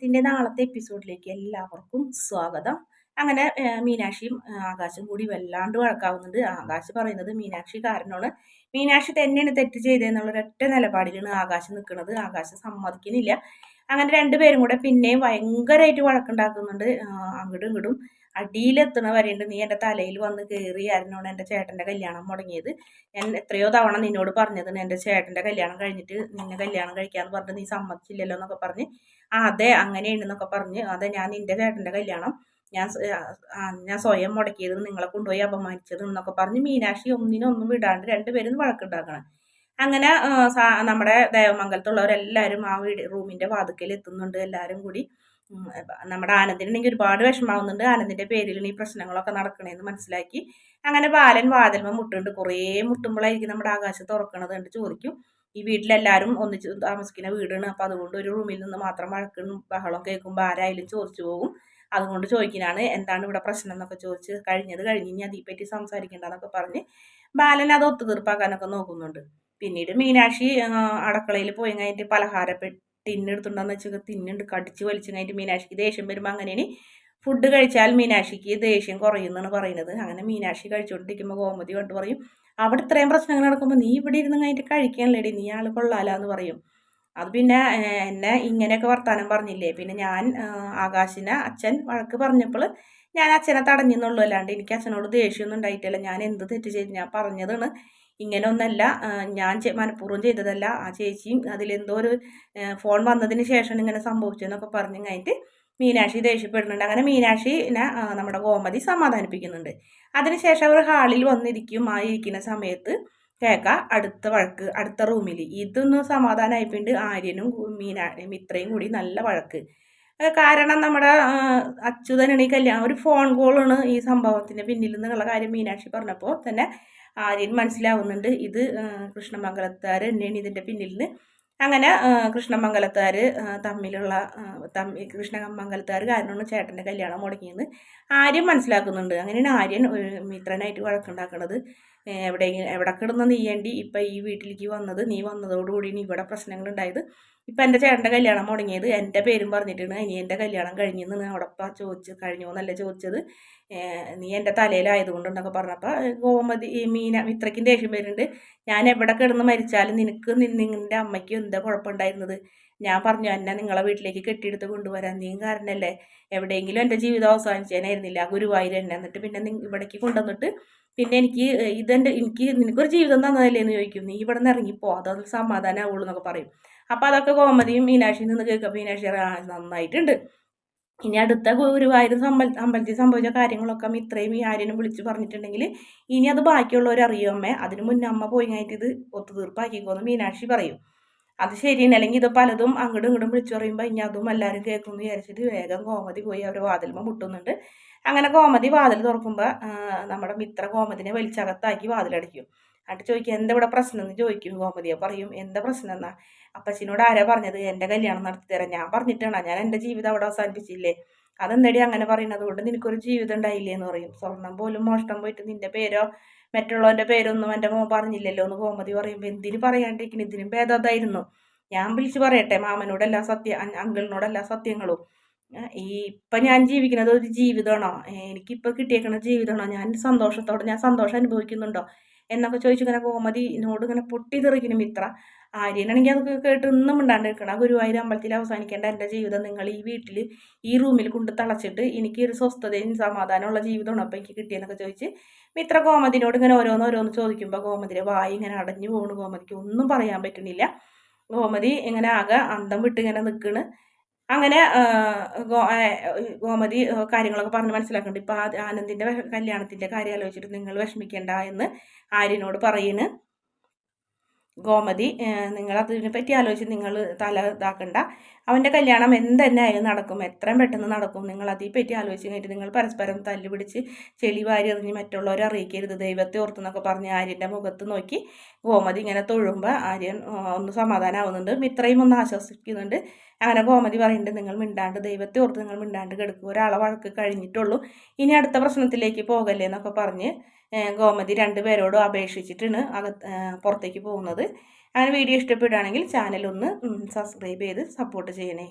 ഇതിൻ്റെ നാളത്തെ എപ്പിസോഡിലേക്ക് എല്ലാവർക്കും സ്വാഗതം. അങ്ങനെ മീനാക്ഷിയും ആകാശും കൂടി വല്ലാണ്ട് വഴക്കാവുന്നുണ്ട്. ആകാശ് പറയുന്നത് മീനാക്ഷി കാരണമാണ്, മീനാക്ഷി തന്നെയാണ് തെറ്റ് ചെയ്തതെന്നുള്ള ഒരൊറ്റ നിലപാടിലാണ് ആകാശ് നിൽക്കുന്നത്. ആകാശ് സമ്മതിക്കുന്നില്ല. അങ്ങനെ രണ്ടുപേരും കൂടെ പിന്നെയും ഭയങ്കരമായിട്ട് വഴക്കുണ്ടാക്കുന്നുണ്ട്. അങ്ങോട്ടും ഇങ്ങോട്ടും അടിയിലെത്തണ വരെയുണ്ട്. നീ എൻ്റെ തലയിൽ വന്ന് കയറിയായിരുന്നാണ് എൻ്റെ ചേട്ടൻ്റെ കല്യാണം മുടങ്ങിയത്. ഞാൻ എത്രയോ തവണ നിന്നോട് പറഞ്ഞതാണ് എൻ്റെ ചേട്ടൻ്റെ കല്യാണം കഴിഞ്ഞിട്ട് നിന്നെ കല്യാണം കഴിക്കാമെന്ന് പറഞ്ഞിട്ട് നീ സമ്മതിച്ചില്ലല്ലോ എന്നൊക്കെ പറഞ്ഞ്, അതെ അങ്ങനെയുണ്ടെന്നൊക്കെ പറഞ്ഞ്, അതെ ഞാൻ നിൻ്റെ ചേട്ടൻ്റെ കല്യാണം ഞാൻ സ്വയം മുടക്കിയത്, നിങ്ങളെ കൊണ്ടുപോയി അപമാനിച്ചത് എന്നൊക്കെ പറഞ്ഞ് മീനാക്ഷി ഒന്നിനൊന്നും വിടാണ്ട് രണ്ടുപേരും വഴക്കുണ്ടാക്കണം. അങ്ങനെ നമ്മുടെ ദേവമംഗലത്തുള്ളവരെല്ലാവരും ആ റൂമിൻ്റെ വാതിക്കൽ എത്തുന്നുണ്ട്. എല്ലാവരും കൂടി നമ്മുടെ ആനന്ദിനുണ്ടെങ്കിൽ ഒരുപാട് വിഷമാവുന്നുണ്ട്. ആനന്ദിൻ്റെ പേരിലാണ് ഈ പ്രശ്നങ്ങളൊക്കെ നടക്കണേന്ന് മനസ്സിലാക്കി. അങ്ങനെ ബാലൻ വാതിൽമ മുട്ടുണ്ട്. കുറേ മുട്ടുമ്പോഴായിരിക്കും നമ്മുടെ ആകാശം തുറക്കണത് കണ്ട് ചോദിക്കും, ഈ വീട്ടിലെല്ലാവരും ഒന്നിച്ച് താമസിക്കുന്ന വീടാണ്, അപ്പോൾ അതുകൊണ്ട് ഒരു റൂമിൽ നിന്ന് മാത്രം വഴക്കും ബഹളം കേൾക്കുമ്പോൾ ആരായാലും ചോദിച്ചു പോകും. അതുകൊണ്ട് ചോദിക്കാനാണ്, എന്താണ് ഇവിടെ പ്രശ്നം എന്നൊക്കെ ചോദിച്ച്, കഴിഞ്ഞത് കഴിഞ്ഞ് ഇനി അതേപ്പറ്റി സംസാരിക്കേണ്ടെന്നൊക്കെ പറഞ്ഞ് ബാലൻ അത് ഒത്തുതീർപ്പാക്കാനൊക്കെ നോക്കുന്നുണ്ട്. പിന്നീട് മീനാക്ഷി അടുക്കളയിൽ പോയി കഴിഞ്ഞിട്ട് പലഹാരപ്പെട്ട് തിന്നെടുത്തുണ്ടെന്ന് വെച്ചാൽ തിന്നുണ്ട് കടിച്ച് വലിച്ചു കഴിഞ്ഞിട്ട് മീനാക്ഷിക്ക് ദേഷ്യം വരുമ്പോൾ അങ്ങനെയാണ് ഫുഡ് കഴിച്ചാൽ മീനാക്ഷിക്ക് ദേഷ്യം കുറയുമെന്നാണ് പറയുന്നത്. അങ്ങനെ മീനാക്ഷി കഴിച്ചുകൊണ്ടിരിക്കുമ്പോൾ ഗോമതി കൊണ്ട് പറയും, അവിടെ ഇത്രയും പ്രശ്നങ്ങൾ നടക്കുമ്പോൾ നീ ഇവിടെ ഇരുന്ന് കഴിഞ്ഞിട്ട് കഴിക്കാനല്ലേടി, നീ ആൾ കൊള്ളാലെന്ന് പറയും. അത് പിന്നെ എന്നെ ഇങ്ങനെയൊക്കെ വർത്താനം പറഞ്ഞില്ലേ, പിന്നെ ഞാൻ ആകാശിനെ അച്ഛൻ വഴക്ക് പറഞ്ഞപ്പോൾ ഞാൻ അച്ഛനെ തടഞ്ഞെന്നുള്ളൂ, അല്ലാണ്ട് എനിക്ക് അച്ഛനോട് ദേഷ്യമൊന്നും ഉണ്ടായിട്ടില്ല. ഞാൻ എന്ത് തെറ്റ് ചെയ്ത് ഞാൻ പറഞ്ഞതാണ്, ഇങ്ങനെ ഒന്നല്ല, ഞാൻ മനഃപൂർവ്വം ചെയ്തതല്ല, ആ ചേച്ചിയും അതിലെന്തോ ഒരു ഫോൺ വന്നതിന് ശേഷം ഇങ്ങനെ സംഭവിച്ചതെന്നൊക്കെ പറഞ്ഞു കഴിഞ്ഞിട്ട് മീനാക്ഷി ദേഷ്യപ്പെടുന്നുണ്ട്. അങ്ങനെ മീനാക്ഷിനെ നമ്മുടെ ഗോമതി സമാധാനിപ്പിക്കുന്നുണ്ട്. അതിനുശേഷം അവർ ഹാളിൽ വന്നിരിക്കും. ആ ഇരിക്കുന്ന സമയത്ത് കേൾക്കാം അടുത്ത വഴക്ക് അടുത്ത റൂമിൽ. ഇതൊന്നും സമാധാനമായിപ്പോണ്ട് ആര്യനും മിത്രയും കൂടി നല്ല വഴക്ക്. കാരണം നമ്മുടെ അച്യുതനാണ് ഈ കല്യാണം, ഒരു ഫോൺ കോളാണ് ഈ സംഭവത്തിന് പിന്നിൽ നിന്നുള്ള കാര്യം മീനാക്ഷി പറഞ്ഞപ്പോൾ തന്നെ ആര്യൻ മനസ്സിലാവുന്നുണ്ട്, ഇത് കൃഷ്ണമംഗലത്തുകാർ തന്നെയാണ് ഇതിൻ്റെ പിന്നിൽ നിന്ന്. അങ്ങനെ കൃഷ്ണമംഗലത്തുകാർ തമ്മിലുള്ള കൃഷ്ണമംഗലത്തുകാർ കാരണമാണ് ചേട്ടൻ്റെ കല്യാണം മുടങ്ങിയെന്ന് ആര്യൻ മനസ്സിലാക്കുന്നുണ്ട്. അങ്ങനെയാണ് ആര്യൻ മിത്രനായിട്ട് വഴക്കുണ്ടാക്കുന്നത്. എവിടെ കിടന്ന് നീയേണ്ടി ഇപ്പം ഈ വീട്ടിലേക്ക് വന്നത്, നീ വന്നതോടുകൂടി ഇവിടെ പ്രശ്നങ്ങളുണ്ടായത്, ഇപ്പം എൻ്റെ ചേട്ടൻ്റെ കല്യാണം മുടങ്ങിയത് എൻ്റെ പേരും പറഞ്ഞിട്ടാണ്, ഇനി എൻ്റെ കല്യാണം കഴിഞ്ഞെന്ന് അവിടെ കഴിഞ്ഞോ എന്നല്ല ചോദിച്ചത്, നീ എൻ്റെ തലയിലായതുകൊണ്ടെന്നൊക്കെ പറഞ്ഞപ്പോൾ ഗോമതി മിത്രയ്ക്കും ദേഷ്യം വരുന്നുണ്ട്. ഞാൻ എവിടെ കിടന്ന് മരിച്ചാലും നിനക്ക് നിങ്ങളുടെ അമ്മയ്ക്കും എന്താ കുഴപ്പമുണ്ടായിരുന്നത്, ഞാൻ പറഞ്ഞു എന്നെ നിങ്ങളെ വീട്ടിലേക്ക് കെട്ടിയെടുത്ത് കൊണ്ടുവരാൻ, നീ കാരണല്ലേ എവിടെയെങ്കിലും എൻ്റെ ജീവിതം അവസാനിച്ചേനായിരുന്നില്ല ഗുരുവായൂർ തന്നെ, എന്നിട്ട് പിന്നെ ഇവിടേക്ക് കൊണ്ടുവന്നിട്ട് പിന്നെ എനിക്ക് നിനക്കൊരു ജീവിതം തന്നതല്ലേ എന്ന് ചോദിക്കും, നീ ഇവിടെ നിന്ന് ഇറങ്ങിപ്പോ അതൊന്ന് സമാധാനമാവുള്ളൂ എന്നൊക്കെ പറയും. അപ്പോൾ അതൊക്കെ ഗോമതിയും മീനാക്ഷിയിൽ നിന്ന് കേൾക്കുമ്പോൾ മീനാക്ഷി നന്നായിട്ടുണ്ട്, ഇനി അടുത്ത ഗുരുവായൂർ അമ്പലത്തിൽ സംഭവിച്ച കാര്യങ്ങളൊക്കെ മിത്രയും ഈ ആര്യനും വിളിച്ച് പറഞ്ഞിട്ടുണ്ടെങ്കിൽ ഇനി അത് ബാക്കിയുള്ളവർ അറിയും അമ്മേ, അതിന് മുന്നേ അമ്മ പോയി കഴിഞ്ഞിട്ട് ഇത് ഒത്തുതീർപ്പാക്കിക്കോന്ന് മീനാക്ഷി പറയും. അത് ശരിയാണ്, അല്ലെങ്കിൽ ഇത് പലതും അങ്ങോട്ടും ഇങ്ങോട്ടും വിളിച്ചു പറയുമ്പോൾ ഇനി അതും എല്ലാവരും കേൾക്കുമെന്ന് വിചാരിച്ചിട്ട് വേഗം ഗോമതി പോയി അവർ വാതിൽമ മുട്ടുന്നുണ്ട്. അങ്ങനെ ഗോമതി വാതിൽ തുറക്കുമ്പോൾ നമ്മുടെ മിത്ര ഗോമതിനെ വലിച്ചകത്താക്കി വാതിലടിക്കും. എന്നിട്ട് ചോദിക്കും, എന്താ ഇവിടെ പ്രശ്നം എന്ന് ചോദിക്കും. ഗോമതിയെ പറയും, എന്താ പ്രശ്നം എന്നാ, അപ്പച്ചനോട് ആരാ പറഞ്ഞത് എൻ്റെ കല്യാണം നടത്തി തരാം, ഞാൻ പറഞ്ഞിട്ടാണ്, ഞാൻ എൻ്റെ ജീവിതം അവിടെ അവസാനിപ്പിച്ചില്ലേ, അതെന്തടി അങ്ങനെ പറയുന്നത്, കൊണ്ട് നിനക്കൊരു ജീവിതം ഉണ്ടായില്ലേ എന്ന് പറയും. സ്വർണം പോലും മോഷ്ടം പോയിട്ട് നിൻ്റെ പേരോ മറ്റുള്ളവൻ്റെ പേരൊന്നും എൻ്റെ മോൻ പറഞ്ഞില്ലല്ലോ എന്ന് ഗോമതി പറയുമ്പോൾ, എന്തിനു പറയാണ്ടിരിക്കണം, ഇതിനും ഭേദമായിരുന്നു, ഞാൻ വിളിച്ച് പറയട്ടെ മാമനോടെല്ലാ അങ്കിളിനോടെല്ലാ സത്യങ്ങളും, ഇപ്പം ഞാൻ ജീവിക്കുന്നത് ഒരു ജീവിതമാണോ, എനിക്കിപ്പോൾ കിട്ടിയേക്കുന്ന ജീവിതമാണോ, ഞാൻ സന്തോഷം അനുഭവിക്കുന്നുണ്ടോ എന്നൊക്കെ ചോദിച്ചിങ്ങനെ ഗോമതിനോട് ഇങ്ങനെ പൊട്ടിത്തെറിക്കണം മിത്ര. ആര്യനാണെങ്കിൽ അതൊക്കെ കേട്ട് ഒന്നും മിണ്ടാണ്ടിരിക്കണം. ഗുരുവായൂർ അമ്പലത്തിൽ അവസാനിക്കേണ്ട എൻ്റെ ജീവിതം നിങ്ങൾ ഈ വീട്ടിൽ ഈ റൂമിൽ കൊണ്ട് തളച്ചിട്ട് എനിക്കൊരു സ്വസ്ഥതയും സമാധാനമുള്ള ജീവിതമാണ് അപ്പോൾ എനിക്ക് കിട്ടിയെന്നൊക്കെ ചോദിച്ച് മിത്ര ഗോമതിനോട് ഇങ്ങനെ ഓരോന്ന് ചോദിക്കുമ്പോൾ ഗോമതിയുടെ വായി ഇങ്ങനെ അടഞ്ഞു പോകണു. ഗോമതിക്ക് ഒന്നും പറയാൻ പറ്റുന്നില്ല. ഗോമതി ഇങ്ങനെ ആകെ അന്തം വിട്ട് ഇങ്ങനെ നിൽക്കണ്. അങ്ങനെ ഗോമതി കാര്യങ്ങളൊക്കെ പറഞ്ഞ് മനസ്സിലാക്കുന്നുണ്ട്. ഇപ്പം ആനന്ദിൻ്റെ കല്യാണത്തിൻ്റെ കാര്യം ആലോചിച്ചിട്ട് നിങ്ങൾ വിഷമിക്കേണ്ട എന്ന് ആര്യനോട് പറയുന്നു. ഗോമതി, നിങ്ങൾ അതിനെപ്പറ്റി ആലോചിച്ച് നിങ്ങൾ തല ഇതാക്കണ്ട, അവൻ്റെ കല്യാണം എന്തെന്നെ ആയാലും നടക്കും, എത്രയും പെട്ടെന്ന് നടക്കും, നിങ്ങൾ അതേപ്പറ്റി ആലോചിച്ച് കഴിഞ്ഞിട്ട് നിങ്ങൾ പരസ്പരം തല്ലുപിടിച്ച് ചെളി വാരി എറിഞ്ഞ് മറ്റുള്ളവരെ അറിയിക്കരുത്, ദൈവത്തെ ഓർത്തെന്നൊക്കെ പറഞ്ഞ് ആര്യൻ്റെ മുഖത്ത് നോക്കി ഗോമതി ഇങ്ങനെ തൊഴുമ്പോൾ ആര്യൻ ഒന്ന് സമാധാനമാവുന്നുണ്ട്. മിത്രയും ഒന്ന് ആശ്വസിക്കുന്നുണ്ട്. അങ്ങനെ ഗോമതി പറയുന്നുണ്ട്, നിങ്ങൾ മിണ്ടാണ്ട് ദൈവത്തെ ഓർത്ത് നിങ്ങൾ മിണ്ടാണ്ട് കിടക്കുക, ഒരാളെ വഴക്ക് കഴിഞ്ഞിട്ടുള്ളൂ, ഇനി അടുത്ത പ്രശ്നത്തിലേക്ക് പോകല്ലേ എന്നൊക്കെ പറഞ്ഞ് ഗോമതി രണ്ടുപേരോടും അപേക്ഷിച്ചിട്ടാണ് പുറത്തേക്ക് പോകുന്നത്. അങ്ങനെ വീഡിയോ ഇഷ്ടപ്പെടുകയാണെങ്കിൽ ചാനലൊന്ന് സബ്സ്ക്രൈബ് ചെയ്ത് സപ്പോർട്ട് ചെയ്യണേ.